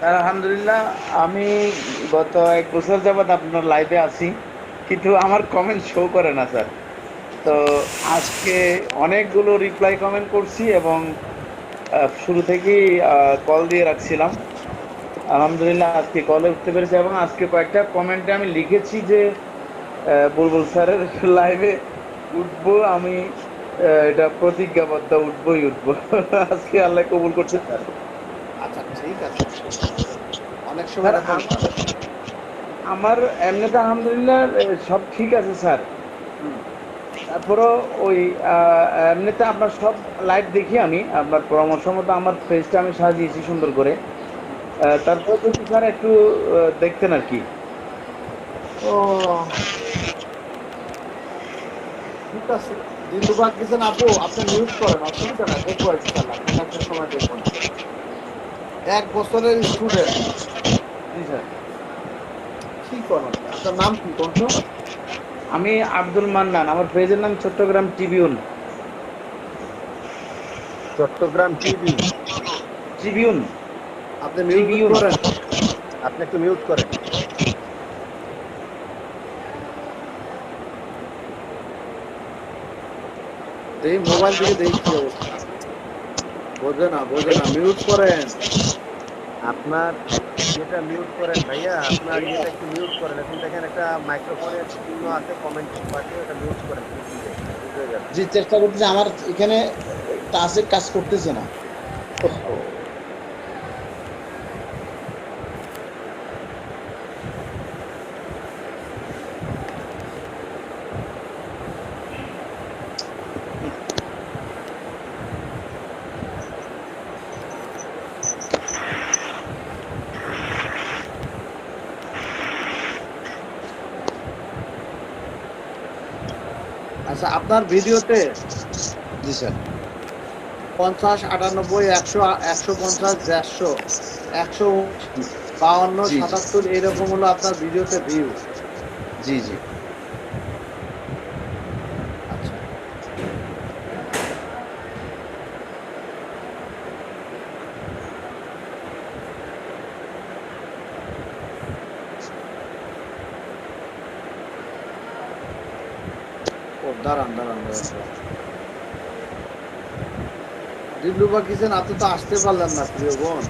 আলহামদুলিল্লাহ। আমি গত ১ বছর যাবৎ আপনার লাইভে আছি। কিন্তু আমার কমেন্ট শো করে না স্যার। তো আজকে অনেকগুলো রিপ্লাই কমেন্ট করছি এবং শুরু থেকেই কল দিয়ে রাখছিলাম। আলহামদুলিল্লাহ আজকে কলে উঠতে পেরেছি এবং আজকে কয়েকটা কমেন্টে আমি লিখেছি যে বুলবুল স্যারের লাইভে উঠবো আমি। এটা প্রতিজ্ঞাবদ্ধ, উঠবই উঠবো। আজকে আল্লাহ কবুল করছে স্যার। আচ্ছা ঠিক আছে, অনেক সময় স্যার এরকম আমার এমনিতে আলহামদুলিল্লাহ সব ঠিক আছে স্যার। তারপরেও ওই এমনিতে আপনার সব লাইভ দেখি আমি। আপনার পরামর্শ মতো আমার পেজটা আমি সাজিয়েছি সুন্দর করে। তারপরে যদি স্যার একটু দেখতেন আর কি। ও ঠিক আছে। দিলরুবা কিছেন আপু, আপনি মিউট করেন, অসুবিধা নাই, দেখবো ইনশাল্লাহ কোনো একটা সময় দেখবো না। 1 বছরের স্টুডেন্ট, জি স্যার। কি করেন? আপনার নাম কি কোন তো? আমি আব্দুল মান্নান, আমার পেজের নাম Chattogram tribune. Chattogram TV. Tribune. আপনি মিউট ট্রিবিউন। করেন। আপনি একটু মিউট করেন। এই মোবাইল থেকে দেখি কি অবস্থা। বোঝে না, মিউট করেন। আপনার ইয়েটা মিউট করেন ভাইয়া, আপনার ইয়েটা একটু মিউট করেন। এখন দেখেন একটা মাইক্রোফোনের চিহ্ন আছে কমেন্টের পাশে, ওটা মিউট করেন, দিলে বুঝে যাবে। যে চেষ্টা করতেছে, আমার এখানে টাচে কাজ করতেছে না। আচ্ছা, আপনার ভিডিওতে জি স্যার। 50, 98, 100, 150, 150, 152, জি জি 77 এইরকম হলো আপনার ভিডিওতে ভিউ। জি জি। আচ্ছা, ও দাঁড়ান। দিলরুবা কিছেন, আপনি তো আসতে পারলেন না প্রিয় বোন।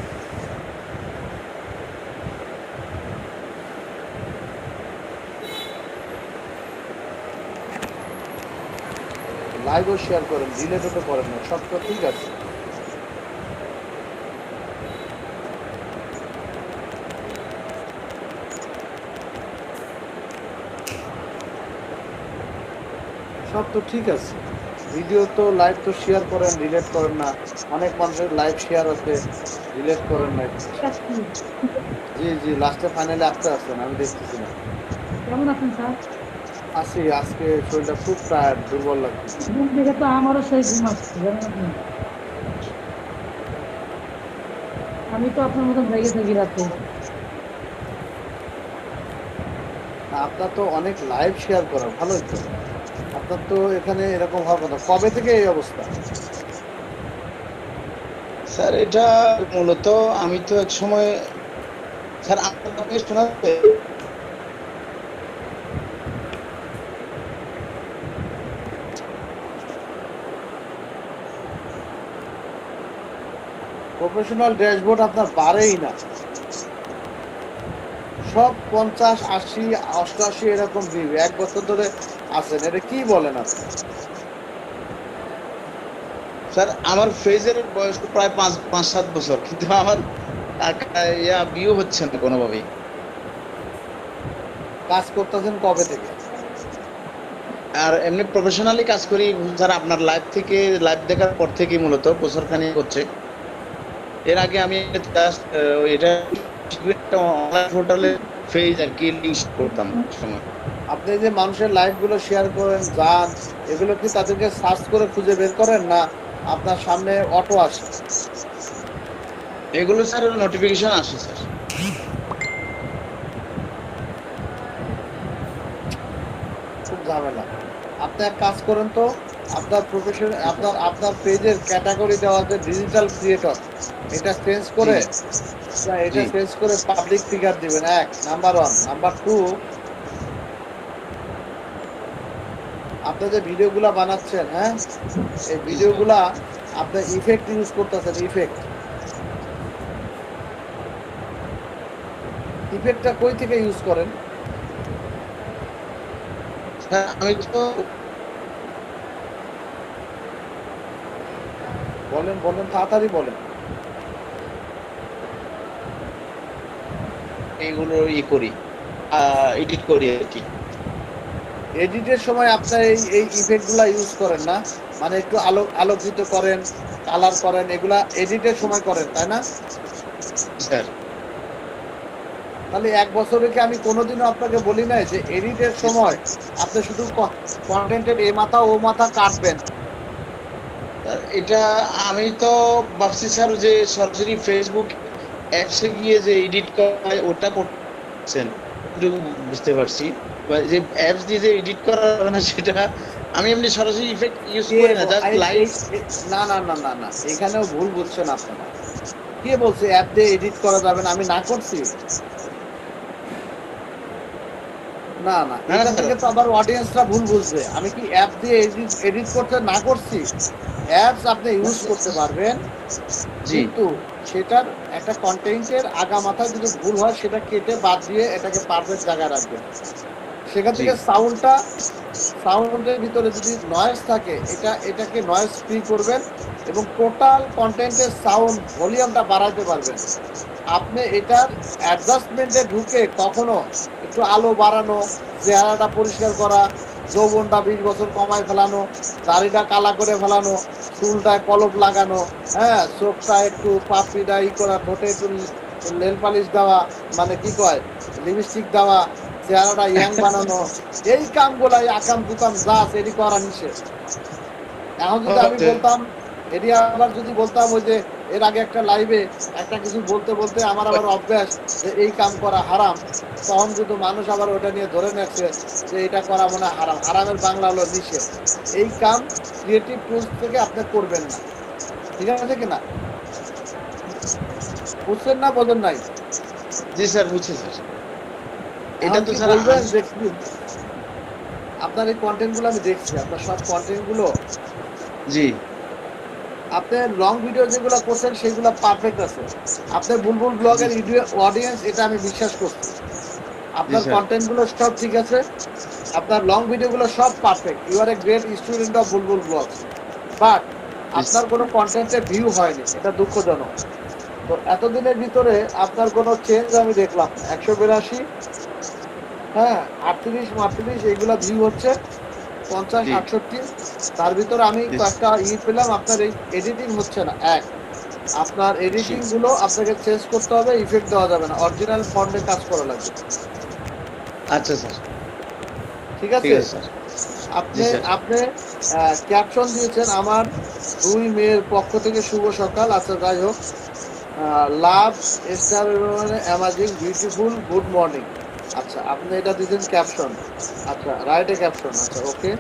লাইভও শেয়ার করেন, ডিলেটও তো করেন না, সব তো ঠিক আছে। সব তো ঠিক আছে। ভিডিও তো লাইভ তো শেয়ার করেন, ডিলেট করেন না। অনেক মানুষের লাইভ শেয়ার আছে, ডিলেট করেন নাই। জি, লাস্টে ফাইনালে আসতে আসছেন, আমি দেখতেছি না। কেমন আছেন স্যার? আছি, আজকে শরীরটা খুব টায়ার্ড, দুর্বল লাগতেছে। ঘুম থেকে তো আমারও সেই ঘুম আসছে, জানেন আপনি। আমি তো আপনার মতন জেগে থাকি রাতে। আপনার তো অনেক লাইভ শেয়ার করা, ভালোই তো। আপনার তো এখানে এরকম হওয়ার কথা। কবে থেকে এই অবস্থা? স্যার এটা মূলত আমি তো এক সময়, স্যার আপনাকে শোনা যাচ্ছে? প্রফেশনাল ড্যাশবোর্ড আপনার বাড়েই না, সব 50, 80, 88 এরকম ভিউ 1 বছর ধরে আছেন। এটা কি বলেন আপনি? স্যার আমার পেজের বয়স তো প্রায় 5-7 বছর, কিন্তু আমার ভিউ হচ্ছে না কোনোভাবেই। কাজ করতেছেন কবে থেকে? আর এমনি প্রফেশনালি কাজ করি স্যার, আপনার লাইভ দেখার পর থেকেই মূলত বছরখানেক হচ্ছে। এর আগে আমি জাস্ট এটা একটা অনলাইন পোর্টালে পেজ আর কি লিংক করতাম সময়। আপনি যে মানুষের লাইভ গুলো শেয়ার করেন, যান, এগুলো কি তাদেরকে সার্চ করে খুঁজে বের করেন, না আপনার সামনে অটো আসে? এগুলো স্যার নোটিফিকেশন আসে স্যার। খুব ঝামেলা। আপনি এক কাজ করেন তো, আপনার প্রফেশন, আপনার পেজের ক্যাটাগরি দেওয়া আছে ডিজিটাল ক্রিয়েটর। এটা চেঞ্জ করে এটা জি। চেঞ্জ করে পাবলিক ফিগার দিবেন, এক নাম্বার 1। নাম্বার 2, আপনি যে ভিডিওগুলা বানাচ্ছেন, হ্যাঁ, এই ভিডিওগুলা আপনি ইফেক্ট ইউজ করতেছেন। ইফেক্টটা কই থেকে ইউজ করেন? স্যার আমি তো বলেন বলেন, তাড়াতাড়ি বলেন। এইগুলো করি, এডিট করি আর কি। এডিটের সময় আপনার এই ইফেক্টগুলা ইউজ করেন না? মানে একটু আলোকিত করেন, কালার করেন, এগুলা এডিটের সময় করেন, তাই না? স্যার তাহলে 1 বছরে কি আমি কোনোদিনও আপনাকে বলি নাই যে এডিটের সময় আপনি শুধু কন্টেন্টের এ মাথা ও মাথা কাটবেন? এটা আমি তো ভাবছি স্যার যে সরাসরি ফেসবুক অ্যাপসে গিয়ে যে এডিট করা হয় ওটা করছেন, এটুকু বুঝতে পারছি। বা যে অ্যাপস দিয়ে যে এডিট করা হবে না সেটা আমি এমনি সরাসরি ইফেক্ট ইউজ করি না, জাস্ট লাইভ। না না না না না, এখানেও ভুল বুঝছেন আপনারা। কে বলছে অ্যাপ দিয়ে এডিট করা যাবে না? আমি না করছি? না না, না, এটা স্যার। থেকে তো আবার অডিয়েন্সরা ভুল বুঝবে। আমি কি অ্যাপ দিয়ে এডিট করতে না করছি? অ্যাপস আপনি ইউজ করতে পারবেন, জি কিন্তু সেটার একটা কন্টেন্টের আগা মাথায় যদি ভুল হয় সেটা কেটে বাদ দিয়ে এটাকে পারফেক্ট জায়গায় রাখবেন। সেখান থেকে জি। সাউন্ডের ভিতরে যদি নয়েজ থাকে এটাকে নয়েজ ফ্রি করবেন এবং টোটাল কন্টেন্টের সাউন্ড ভলিউমটা বাড়াতে পারবেন। আপনি এটার অ্যাডজাস্টমেন্টে ঢুকে কখনো একটু আলো বাড়ানো, চেহারাটা পরিষ্কার করা, যৌবনটা 20 বছর কমায় ফেলানো, দাড়িটা কালা করে ফেলানো, চুলটায় কলপ লাগানো, হ্যাঁ, চোখটা একটু পাপড়িটা করা, ঠোঁটে একটু নেল পালিশ দেওয়া, মানে কি কয়, লিপস্টিক দেওয়া, চেহারাটা ইয়াং বানানো, এই কামগুলাই আকাম কুকাম যা আছে এটি করা নিষেধ। এখন যদি আমি বলতাম, এটি আবার যদি বলতাম ওই যে এর আগে একটা লাইভে একটা কিছু বলতে বলতে আমার আবার অভ্যাস যে এই কাম করা হারাম, তখন কিন্তু মানুষ আবার ওটা নিয়ে ধরে নিচ্ছে যে এটা করা মনে হয় হারাম। হারামের বাংলা হলো নিষেধ। এই কাম ক্রিয়েটিভ টুলস থেকে আপনি করবেন না, ঠিক আছে কিনা? বুঝছেন না, বোঝেন নাই? জি স্যার, বুঝছি স্যার। এটা এখন তো কি স্যার বলবেন? দেখছি আপনার এই কন্টেন্ট গুলো আমি দেখছি, আপনার সব কন্টেন্ট গুলো, জি আপনি লং ভিডিও যেগুলো করছেন সেগুলো পারফেক্ট আছে। আপনার বুলবুল ব্লগের অডিয়েন্স, এটা আমি বিশ্বাস করছি। আপনার স্যার। কন্টেন্ট গুলো সব ঠিক আছে, আপনার লং ভিডিও গুলো সব perfect. You are a great student of Bulbul blog, but আপনার কোনো কন্টেন্টে ভিউ হয়নি, এটা দুঃখজনক। তো এতদিনের ভিতরে আপনার কোনো চেঞ্জ আমি দেখলাম 182, হ্যাঁ, 38 38 এইগুলা ভিউ হচ্ছে, 50 জি। 68। তার ভিতরে আমি জি। কয়েকটা পেলাম, আপনার এই এডিটিং হচ্ছে না। এক, আপনার এডিটিং গুলো আপনাকে চেঞ্জ করতে হবে, ইফেক্ট দেওয়া যাবে না, অরিজিনাল ফন্টে কাজ করা লাগবে, আচ্ছা স্যার, ঠিক ঠিক আছে? আছে স্যার। আপনি জি স্যার। আপনি ক্যাপশন দিয়েছেন আমার 2 মেয়ের পক্ষ থেকে শুভ সকাল। আচ্ছা, যাই হোক, love star amazing beautiful good morning. আচ্ছা, আপনি এটা দিয়েছেন ক্যাপশন। আচ্ছা, রাইট এ ক্যাপশন। আচ্ছা, ওকে।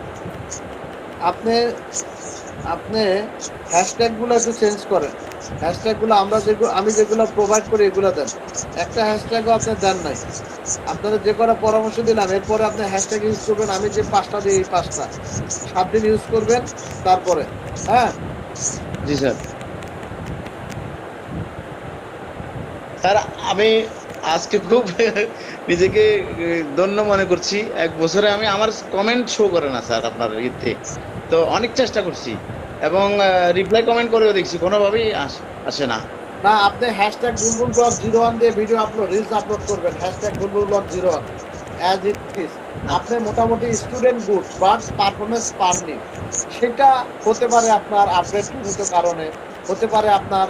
আপনি আপনি হ্যাশট্যাগ গুলো একটু চেঞ্জ করেন। হ্যাশট্যাগ গুলো আমি যেগুলো প্রোভাইড করি এগুলো দেন। একটা হ্যাশট্যাগও আপনি দেন নাই। আপনাদের যে কটা পরামর্শ দিলাম, এরপরে আপনি হ্যাশট্যাগ ইউজ করবেন। আমি যে 5টা দিই, এই 5টা 7 দিন ইউজ করবেন, তারপরে, হ্যাঁ। জি স্যার। স্যার আমি আজকে খুব নিজেকে ধন্য মনে করছি। 1 বছরে আমি আমার কমেন্ট শো করে না স্যার আপনার ইতে, তো অনেক চেষ্টা করছি এবং রিপ্লাই কমেন্ট করেও দেখছি, কোনোভাবেই আসে না। না, আপনি হ্যাশট্যাগ বুলবুল ব্লগ 01 দিয়ে ভিডিও রিলস আপলোড করবেন। Hashtag Bulbul blog 01 as it is. আপনি মোটামুটি স্টুডেন্ট গুড, বাট পারফরমেন্স পাননি। সেটা হতে পারে আপনার আপডেট জনিত কারণে, হতে পারে আপনার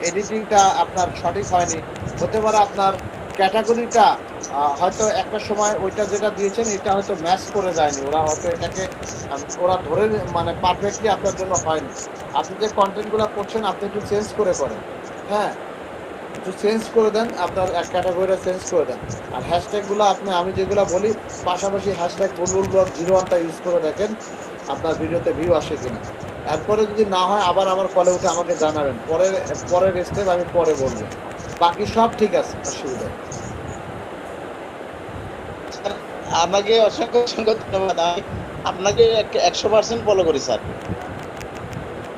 এডিটিংটা আপনার সঠিক হয়নি, হতে পারে আপনার ক্যাটাগরিটা হয়তো একটা সময় ওইটা যেটা দিয়েছেন এটা হয়তো ম্যাচ করে যায়নি, ওরা হয়তো এটাকে ওরা ধরে মানে পারফেক্টলি আপনার জন্য হয়নি। আপনি যে কন্টেন্টগুলো করছেন আপনি একটু চেঞ্জ করে করেন, হ্যাঁ, একটু চেঞ্জ করে দেন, আপনার এক ক্যাটাগরিটা চেঞ্জ করে দেন। আর হ্যাশট্যাগুলো আমি যেগুলো বলি, পাশাপাশি হ্যাশট্যাগ বুলবুল ব্লগ 01টা ইউজ করে দেখেন আপনার ভিডিওতে ভিউ আসে কিনা। এরপরে যদি না হয় আবার আমার কলে উঠে আমাকে জানাবেন, পরের স্টেপ আমি পরে বলবো। বাকি সব ঠিক আছে, অসুবিধা নেই। স্যার, আপনাকে অসংখ্য অসংখ্য ধন্যবাদ। আমি আপনাকে 100% ফলো করি স্যার।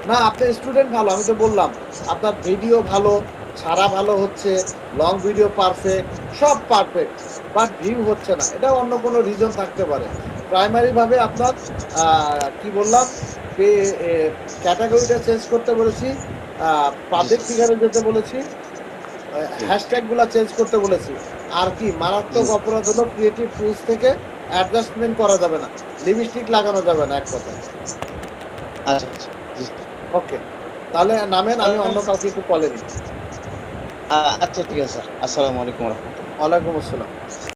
না, আপনার স্টুডেন্ট ভালো, আমি তো বললাম আপনার ভিডিও ভালো, সারা ভালো হচ্ছে, লং ভিডিও পারফেক্ট, সব পারফেক্ট, বাট ভিউ হচ্ছে না। এটা অন্য কোনো রিজন থাকতে পারে। প্রাইমারি ভাবে আপনার কি বললাম, ক্যাটাগরিটা চেঞ্জ করতে বলেছি, পাবলিক ফিগারে যেতে বলেছি, হ্যাশট্যাগ গুলা চেঞ্জ করতে বলেছি। আর কি মারাত্মক অপরাধ হলো ক্রিয়েটিভ টুলস থেকে অ্যাডজাস্টমেন্ট করা যাবে না, লিপস্টিক লাগানো যাবে না, এক কথা। আচ্ছা আচ্ছা, জি স্যার। ওকে, তাহলে নামেন, আমি অন্য কাউকে একটু কলে দিই। আচ্ছা ঠিক আছে স্যার। আসসালামু আলাইকুম রহমতুল্লাহ। ওয়ালাইকুম আসসালাম।